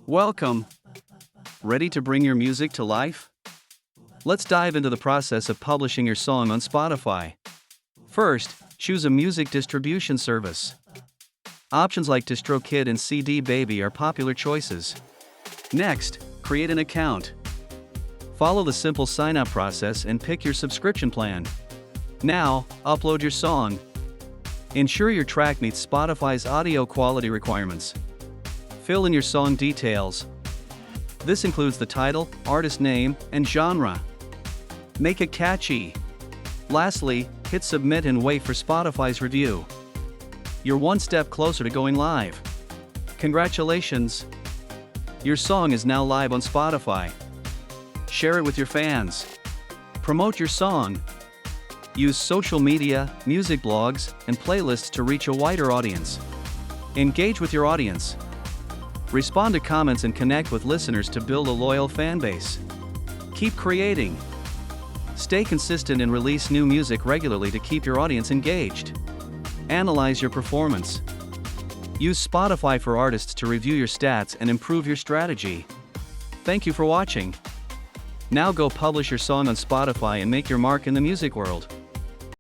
Welcome! Ready to bring your music to life? Let's dive into the process of publishing your song on Spotify. First, choose a music distribution service. Options like DistroKid and CD Baby are popular choices. Next, create an account. Follow the simple sign-up process and pick your subscription plan. Now, upload your song. Ensure your track meets Spotify's audio quality requirements. Fill in your song details. This includes the title, artist name, and genre. Make it catchy. Lastly, hit submit and wait for Spotify's review. You're one step closer to going live. Congratulations! Your song is now live on Spotify. Share it with your fans. Promote your song. Use social media, music blogs, and playlists to reach a wider audience. Engage with your audience. Respond to comments and connect with listeners to build a loyal fan base. Keep creating. Stay consistent and release new music regularly to keep your audience engaged. Analyze your performance. Use Spotify for Artists to review your stats and improve your strategy. Thank you for watching. Now go publish your song on Spotify and make your mark in the music world.